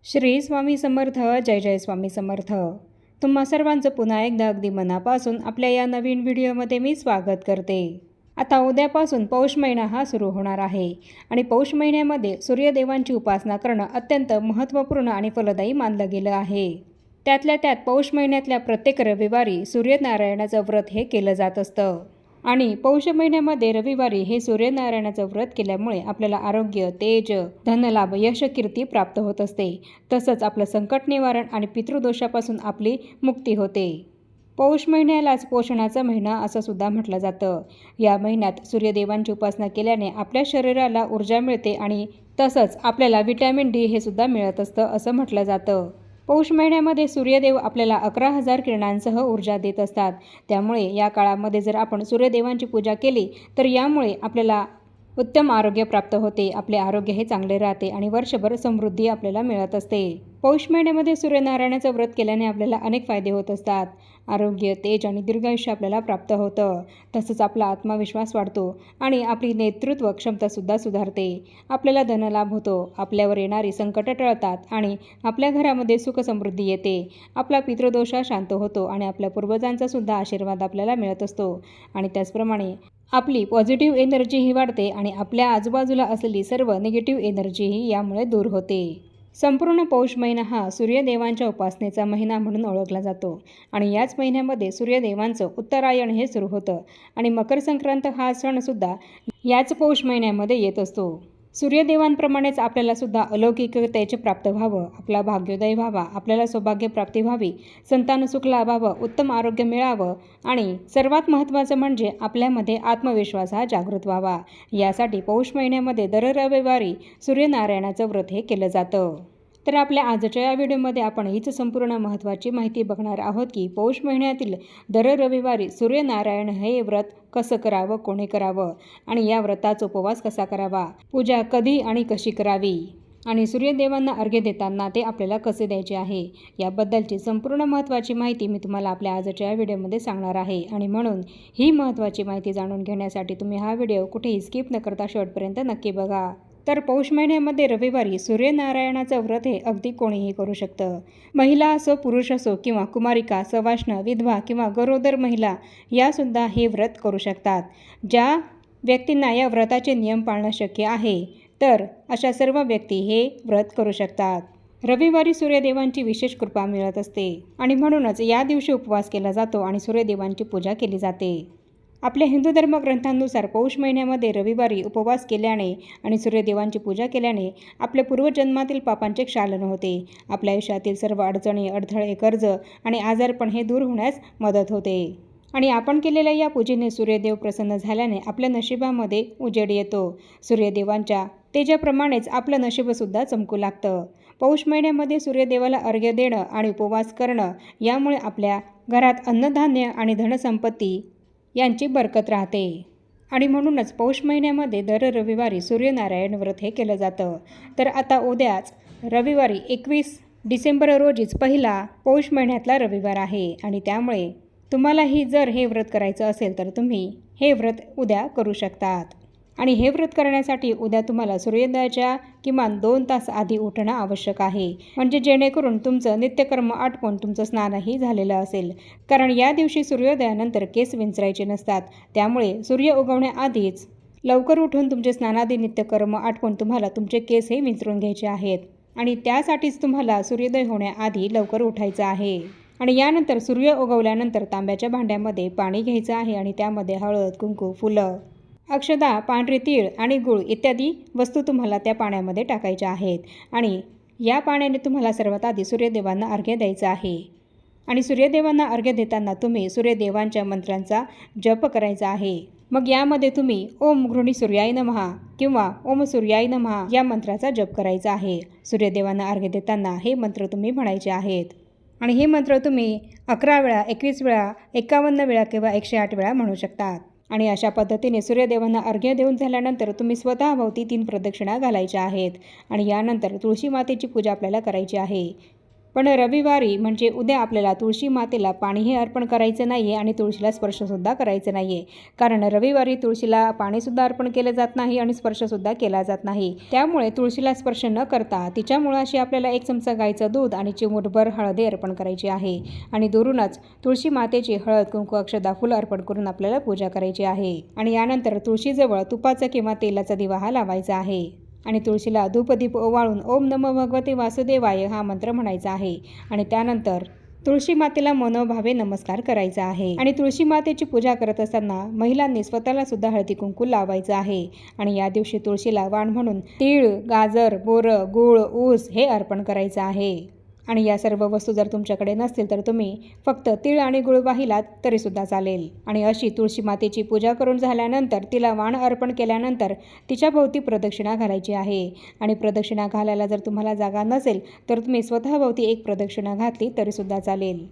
श्री स्वामी समर्थ. जय जय स्वामी समर्थ. तुम्हा सर्वांचं पुन्हा एकदा अगदी मनापासून आपल्या या नवीन व्हिडिओमध्ये मी स्वागत करते. आता उद्यापासून पौष महिना हा सुरू होणार आहे आणि पौष महिन्यामध्ये सूर्यदेवांची उपासना करणं अत्यंत महत्त्वपूर्ण आणि फलदायी मानलं गेलं आहे. त्यातल्या त्यात पौष महिन्यातल्या प्रत्येक रविवारी सूर्यनारायणाचं व्रत हे केलं जात असतं आणि पौष महिन्यामध्ये रविवारी हे सूर्यनारायणाचं व्रत केल्यामुळे आपल्याला आरोग्य, तेज, धनलाभ, यश, कीर्ती प्राप्त होत असते. तसंच आपलं संकट निवारण आणि पितृदोषापासून आपली मुक्ती होते. पौष महिन्यालाच पोषणाचा महिना असं सुद्धा म्हटलं जातं. या महिन्यात सूर्यदेवांची उपासना केल्याने आपल्या शरीराला ऊर्जा मिळते आणि तसंच आपल्याला व्हिटॅमिन डी हे सुद्धा मिळत असतं असं म्हटलं जातं. पौष महिन्यामध्ये सूर्यदेव आपल्याला 11,000 किरणांसह ऊर्जा देत असतात. त्यामुळे या काळामध्ये जर आपण सूर्यदेवांची पूजा केली तर यामुळे आपल्याला उत्तम आरोग्य प्राप्त होते. आपले आरोग्य हे चांगले राहते आणि वर्षभर समृद्धी आपल्याला मिळत असते. पौष महिन्यामध्ये सूर्यनारायणाचं व्रत केल्याने आपल्याला अनेक फायदे होत असतात. आरोग्य, तेज आणि दीर्घायुष्य आपल्याला प्राप्त होतं. तसंच आपला आत्मविश्वास वाढतो आणि आपली नेतृत्व क्षमतासुद्धा सुधारते. आपल्याला धनलाभ होतो. आपल्यावर येणारी संकटं टळतात आणि आपल्या घरामध्ये सुख समृद्धी येते. आपला पितृदोष शांत होतो आणि आपल्या पूर्वजांचा सुद्धा आशीर्वाद आपल्याला मिळत असतो. आणि त्याचप्रमाणे आपली पॉझिटिव्ह एनर्जीही वाढते आणि आपल्या आजूबाजूला असलेली सर्व निगेटिव्ह एनर्जीही यामुळे दूर होते. संपूर्ण पौष महिना हा सूर्यदेवांच्या उपासनेचा महिना म्हणून ओळखला जातो आणि याच महिन्यामध्ये सूर्यदेवांचं उत्तरायण हे सुरू होतं आणि मकर संक्रांत हा सणसुद्धा याच पौष महिन्यामध्ये येत असतो. सूर्यदेवांप्रमाणेच आपल्याला सुद्धा अलौकिकतेचे प्राप्त व्हावं, आपला भाग्योदय व्हावा, आपल्याला सौभाग्य प्राप्ती व्हावी, संतान सुख लाभावं, उत्तम आरोग्य मिळावं आणि सर्वात महत्त्वाचं म्हणजे आपल्यामध्ये आत्मविश्वास हा जागृत व्हावा, यासाठी पौष महिन्यामध्ये दर रविवारी सूर्यनारायणाचं व्रत हे केलं जातं. तर आपल्या आजच्या या व्हिडिओमध्ये आपण हीच संपूर्ण महत्त्वाची माहिती बघणार आहोत की पौष महिन्यातील दर रविवारी सूर्यनारायण हे व्रत कसं करावं, कोणी करावं आणि या व्रताचा उपवास कसा करावा, पूजा कधी आणि कशी करावी आणि सूर्यदेवांना अर्घ्य देताना ते आपल्याला कसे द्यायचे आहे याबद्दलची संपूर्ण महत्त्वाची माहिती मी तुम्हाला आपल्या आजच्या या व्हिडिओमध्ये सांगणार आहे. आणि म्हणून ही महत्त्वाची माहिती जाणून घेण्यासाठी तुम्ही हा व्हिडिओ कुठेही स्किप न करता शेवटपर्यंत नक्की बघा. तर पौष महिन्यामध्ये रविवारी सूर्यनारायणाचं व्रत हे अगदी कोणीही करू शकतं. महिला असो, पुरुष असो किंवा कुमारिका, सवाष्ण, विधवा किंवा गरोदर महिला यासुद्धा हे व्रत करू शकतात. ज्या व्यक्तींना या व्रताचे नियम पाळणं शक्य आहे तर अशा सर्व व्यक्ती हे व्रत करू शकतात. रविवारी सूर्यदेवांची विशेष कृपा मिळत असते आणि म्हणूनच या दिवशी उपवास केला जातो आणि सूर्यदेवांची पूजा केली जाते. आपल्या हिंदू धर्मग्रंथांनुसार पौष महिन्यामध्ये रविवारी उपवास केल्याने आणि सूर्यदेवांची पूजा केल्याने आपल्या पूर्वजन्मातील पापांचे क्षालन होते. आपल्या आयुष्यातील सर्व अडचणी, अडथळे, कर्ज आणि आजारपण हे दूर होण्यास मदत होते आणि आपण केलेल्या या पूजेने सूर्यदेव प्रसन्न झाल्याने आपल्या नशिबामध्ये उजेड येतो. सूर्यदेवांच्या तेजाप्रमाणेच आपलं नशीबसुद्धा चमकू लागतं. पौष महिन्यामध्ये सूर्यदेवाला अर्घ्य देणं आणि उपवास करणं यामुळे आपल्या घरात अन्नधान्य आणि धनसंपत्ती यांची बरकत राहते आणि म्हणूनच पौष महिन्यामध्ये दर रविवारी सूर्यनारायण व्रत हे केलं जातं. तर आता उद्याच रविवारी 21 डिसेंबर रोजीच पहिला पौष महिन्यातला रविवार आहे आणि त्यामुळे तुम्हालाही जर हे व्रत करायचं असेल तर तुम्ही हे व्रत उद्या करू शकतात. आणि हे व्रत करण्यासाठी उद्या तुम्हाला सूर्योदयाच्या किमान 2 तास आधी उठणं आवश्यक आहे, म्हणजे जेणेकरून तुमचं नित्यकर्म आटपून तुमचं स्नानही झालेलं असेल. कारण या दिवशी सूर्योदयानंतर केस विंचरायचे नसतात. त्यामुळे सूर्य उगवण्याआधीच लवकर उठून तुमचे स्नानादी नित्यकर्म आटपून तुम्हाला तुमचे केस हे विंचरून घ्यायचे आहेत आणि त्यासाठीच तुम्हाला सूर्योदय होण्याआधी लवकर उठायचं आहे. आणि यानंतर सूर्य उगवल्यानंतर तांब्याच्या भांड्यामध्ये पाणी घ्यायचं आहे आणि त्यामध्ये हळद, कुंकू, फुलं, अक्षदा, पांढरे तीळ आणि गूळ इत्यादी वस्तू तुम्हाला त्या पाण्यामध्ये टाकायच्या आहेत आणि या पाण्याने तुम्हाला सर्वात आधी सूर्यदेवांना अर्घ्य द्यायचं आहे. आणि सूर्यदेवांना अर्घ्य देताना तुम्ही सूर्यदेवांच्या मंत्रांचा जप करायचा आहे. मग यामध्ये तुम्ही ओम घृणी सूर्याय नमः किंवा ओम सूर्याय नमः या मंत्राचा जप करायचा आहे. सूर्यदेवांना अर्घ्य देताना हे मंत्र तुम्ही म्हणायचे आहेत आणि हे मंत्र तुम्ही 11 वेळा, 21 वेळा, 51 वेळा किंवा 108 वेळा म्हणू शकतात. आणि अशा पद्धतीने सूर्यदेवांना अर्घ्य देऊन झाल्यानंतर तुम्ही स्वतःभोवती 3 प्रदक्षिणा घालायच्या आहेत आणि यानंतर तुळशी मातेची पूजा आपल्याला करायची आहे. पण रविवारी म्हणजे उद्या आपल्याला तुळशी मातेला पाणीही अर्पण करायचं नाही आहे आणि तुळशीला स्पर्शसुद्धा करायचं नाही आहे. कारण रविवारी तुळशीला पाणीसुद्धा अर्पण केलं जात नाही आणि स्पर्शसुद्धा केला जात नाही. त्यामुळे तुळशीला स्पर्श न करता तिच्या मुळाशी आपल्याला 1 चमचा गाईचं दूध आणि चिमूटभर हळदी अर्पण करायची आहे. आणि दुरूनच तुळशी मातेची हळद, कुंकू, अक्षता, फुलं अर्पण करून आपल्याला पूजा करायची आहे. आणि यानंतर तुळशीजवळ तुपाचा किंवा तेलाचा दिवा हा लावायचा आहे. आणि तुळशीला धूपदीप ओवाळून ओम नमो भगवते वासुदेवाय हा मंत्र म्हणायचा आहे. आणि त्यानंतर तुळशी मातेला मनोभावे नमस्कार करायचा आहे. आणि तुळशी मातेची पूजा करत असताना महिलांनी स्वतःला सुद्धा हळदी कुंकू लावायचं आहे. आणि या दिवशी तुळशीला वाण म्हणून तीळ, गाजर, बोरं, गूळ, ऊस हे अर्पण करायचं आहे. आणि या सर्व वस्तू जर तुमच्याकडे नसतील तर तुम्ही फक्त तीळ आणि गुळ वाहिलात तरीसुद्धा चालेल. आणि अशी तुळशी मातेची पूजा करून झाल्यानंतर तिला वाण अर्पण केल्यानंतर तिच्या भोवती प्रदक्षिणा घालायची आहे. आणि प्रदक्षिणा घालायला जर तुम्हाला जागा नसेल तर तुम्ही स्वतःभोवती 1 प्रदक्षिणा घातली तरीसुद्धा चालेल.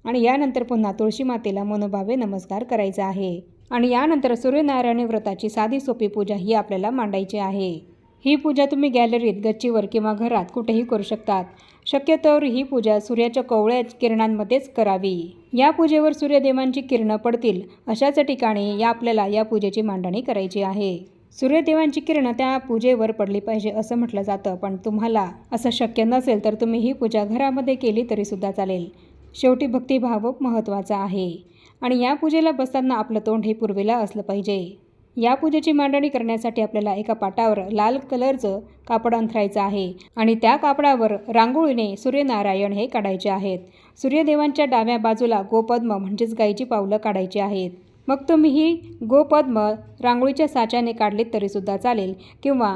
आणि यानंतर पुन्हा तुळशी मातेला मनोभावे नमस्कार करायचा आहे. आणि यानंतर सूर्यनारायण व्रताची साधी सोपी पूजा ही आपल्याला मांडायची आहे. ही पूजा तुम्ही गॅलरीत, गच्चीवर किंवा घरात कुठेही करू शकतात. शक्यतोवर ही पूजा सूर्याच्या कोवळ्या किरणांमध्येच करावी. या पूजेवर सूर्यदेवांची किरणं पडतील अशाच ठिकाणी आपल्याला या पूजेची मांडणी करायची आहे. सूर्यदेवांची किरणं त्या पूजेवर पडली पाहिजे असं म्हटलं जातं. पण तुम्हाला असं शक्य नसेल तर तुम्ही ही पूजा घरामध्ये केली तरीसुद्धा चालेल. शेवटी भक्तिभाव महत्त्वाचा आहे. आणि या पूजेला बसताना आपलं तोंड हे पूर्वेला असलं पाहिजे. या पूजेची मांडणी करण्यासाठी आपल्याला एका पाटावर लाल कलरचं कापड अंथरायचं आहे. आणि त्या कापडावर रांगोळीने सूर्यनारायण हे काढायचे आहेत. सूर्यदेवांच्या डाव्या बाजूला गोपद्म म्हणजेच गाईची पावलं काढायची आहेत. मग तुम्ही ही गोपद्म रांगोळीच्या साच्याने काढलीत तरीसुद्धा चालेल. किंवा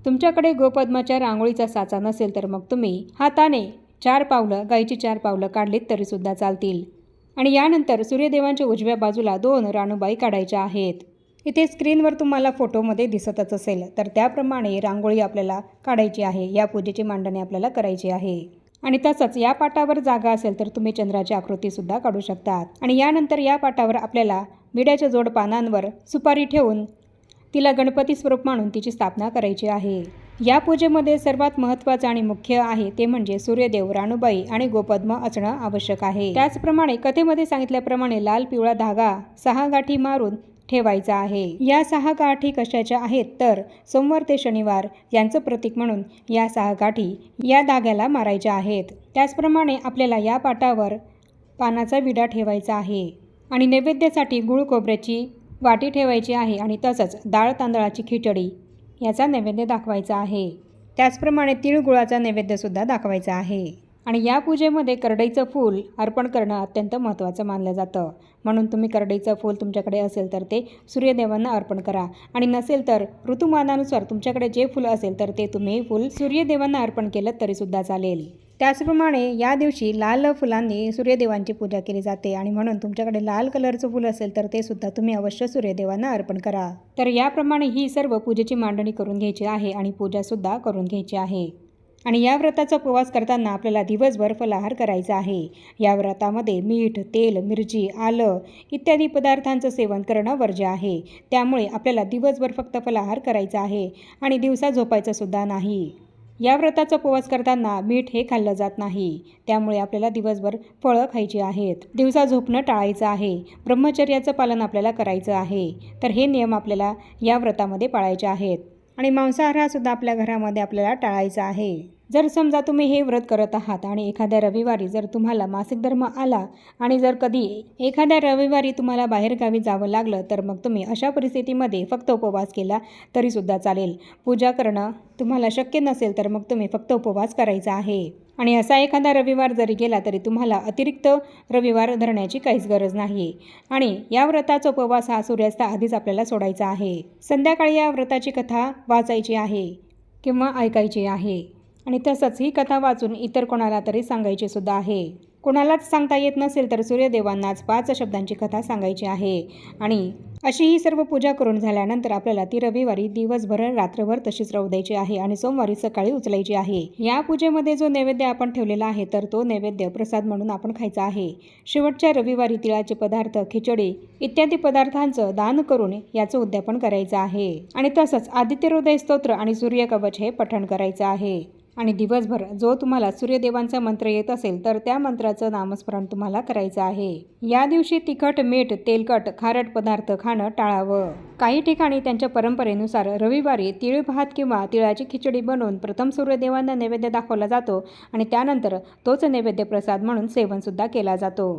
तुमच्याकडे गोपद्माच्या रांगोळीचा साचा नसेल तर मग तुम्ही हाताने 4 पावलं, गाईची 4 पावलं काढलीत तरीसुद्धा चालतील. आणि यानंतर सूर्यदेवांच्या उजव्या बाजूला 2 राणूबाई काढायच्या आहेत. इथे स्क्रीनवर तुम्हाला फोटोमध्ये दिसतच असेल तर त्याप्रमाणे रांगोळी आपल्याला काढायची आहे. या पूजेची मांडणी आपल्याला करायची आहे. आणि तसंच या पाटावर जागा असेल तर तुम्ही चंद्राची आकृतीसुद्धा काढू शकतात. आणि यानंतर या पाटावर आपल्याला विड्याच्या जोड पानांवर सुपारी ठेवून तिला गणपती स्वरूप मानून तिची स्थापना करायची आहे. या पूजेमध्ये सर्वात महत्त्वाचं आणि मुख्य आहे ते म्हणजे सूर्यदेव, राणूबाई आणि गोपद्म असणं आवश्यक आहे. त्याचप्रमाणे कथेमध्ये सांगितल्याप्रमाणे लाल पिवळा धागा 6 गाठी मारून ठेवायचा आहे. या 6 गाठी कशाच्या आहेत तर सोमवार ते शनिवार यांचं प्रतीक म्हणून या 6 गाठी या धाग्याला मारायच्या आहेत. त्याचप्रमाणे आपल्याला या पाटावर पानाचा विडा ठेवायचा आहे. आणि नैवेद्यासाठी गूळ खोबऱ्याची वाटी ठेवायची आहे. आणि तसंच डाळ तांदळाची खिचडी याचा नैवेद्य दाखवायचा आहे. त्याचप्रमाणे तिळगुळाचा नैवेद्यसुद्धा दाखवायचा आहे. आणि या पूजेमध्ये करडईचं फूल अर्पण करणं अत्यंत महत्त्वाचं मानलं जातं. म्हणून तुम्ही करडईचं फूल तुमच्याकडे असेल तर ते सूर्यदेवांना अर्पण करा. आणि नसेल तर ऋतुमानानुसार तुमच्याकडे जे फूल असेल तर ते तुम्ही फूल सूर्यदेवांना अर्पण केलं तरीसुद्धा चालेल. त्याचप्रमाणे या दिवशी लाल फुलांनी सूर्यदेवांची पूजा केली जाते. आणि म्हणून तुमच्याकडे लाल कलरचं फूल असेल तर ते सुद्धा तुम्ही अवश्य सूर्यदेवांना अर्पण करा. तर याप्रमाणे ही सर्व पूजेची मांडणी करून घ्यायची आहे आणि पूजासुद्धा करून घ्यायची आहे. आणि या व्रताचा उपवास करताना आपल्याला दिवसभर फलाहार करायचा आहे. या व्रतामध्ये मीठ, तेल, मिरची, आलं इत्यादी पदार्थांचं सेवन करणं वर्ज्य आहे. त्यामुळे आपल्याला दिवसभर फक्त फलाहार करायचा आहे आणि दिवसा झोपायचं सुद्धा नाही. या व्रताचा उपवास करताना मीठ हे खाल्लं जात नाही. त्यामुळे आपल्याला दिवसभर फळं खायची आहेत. दिवसा झोपणं टाळायचं आहे. ब्रह्मचर्याचं पालन आपल्याला करायचं आहे. तर हे नियम आपल्याला या व्रतामध्ये पाळायचे आहेत. आणि मांसाहार हा सुद्धा आपल्या घरामध्ये आपल्याला टाळायचा आहे. जर समजा तुम्ही हे व्रत करत आहात आणि एखाद्या रविवारी जर तुम्हाला मासिक धर्म आला आणि जर कधी एखाद्या रविवारी तुम्हाला बाहेरगावी जावं लागलं तर मग तुम्ही अशा परिस्थितीमध्ये फक्त उपवास केला तरीसुद्धा चालेल. पूजा करणं तुम्हाला शक्य नसेल तर मग तुम्ही फक्त उपवास करायचा आहे. आणि असा एखादा रविवार जरी गेला तरी तुम्हाला अतिरिक्त रविवार धरण्याची काहीच गरज नाही. आणि या व्रताचा उपवास हा सूर्यास्ताआधीच आपल्याला सोडायचा आहे. संध्याकाळी या व्रताची कथा वाचायची आहे किंवा ऐकायची आहे. आणि तसंच ही कथा वाचून इतर कोणाला तरी सांगायची सुद्धा आहे. कोणालाच सांगता येत नसेल तर सूर्यदेवांनाच 5 शब्दांची कथा सांगायची आहे. आणि अशी ही सर्व पूजा करून झाल्यानंतर आपल्याला ती रविवारी दिवसभर रात्रभर तशीच राहू द्यायची आहे आणि सोमवारी सकाळी उचलायची आहे. या पूजेमध्ये जो नैवेद्य आपण ठेवलेला आहे तर तो नैवेद्य प्रसाद म्हणून आपण खायचा आहे. शेवटच्या रविवारी तिळाचे पदार्थ, खिचडी इत्यादी पदार्थांचं दान करून याचं उद्यापन करायचं आहे. आणि तसंच आदित्य हृदय स्तोत्र आणि सूर्यकवच हे पठण करायचं आहे. आणि दिवसभर जो तुम्हाला सूर्यदेवांचा मंत्र येत असेल तर त्या मंत्राचं नामस्मरण तुम्हाला करायचं आहे। या दिवशी तिखट, मीठ, तेलकट, खारट पदार्थ खाणं टाळावं। काही ठिकाणी त्यांच्या परंपरेनुसार रविवारी तीळ भात किंवा तिळाची खिचडी बनवून प्रथम सूर्यदेवांना नैवेद्य दाखवला जातो आणि त्यानंतर तोच नैवेद्य प्रसाद म्हणून सेवनसुद्धा केला जातो।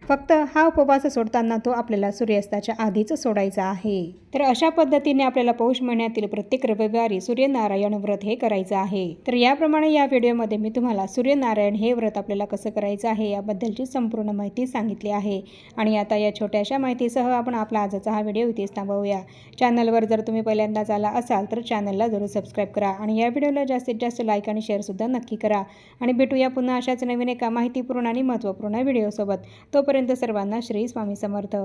फक्त हा उपवास सोडताना तो आपल्याला सूर्यास्ताच्या आधीच सोडायचा आहे। तर अशा पद्धतीने आपल्याला पौष महिन्यातील प्रत्येक रविवारी सूर्यनारायण व्रत हे करायचं आहे। तर याप्रमाणे या व्हिडिओमध्ये मी तुम्हाला सूर्यनारायण हे व्रत आपल्याला कसं करायचं आहे याबद्दलची संपूर्ण माहिती सांगितली आहे। आणि आता या छोट्याशा माहितीसह आपण आपला आजचा हा व्हिडिओ इथेच थांबवूया। चॅनलवर जर तुम्ही पहिल्यांदाच आला असाल तर चॅनलला जरूर सबस्क्राईब करा आणि या व्हिडिओला जास्तीत जास्त लाईक आणि शेअरसुद्धा नक्की करा। आणि भेटूया पुन्हा अशाच नवीन एका माहितीपूर्ण आणि महत्त्वपूर्ण व्हिडिओसोबत। तोपर्यंत सर्वांना श्री स्वामी समर्थ।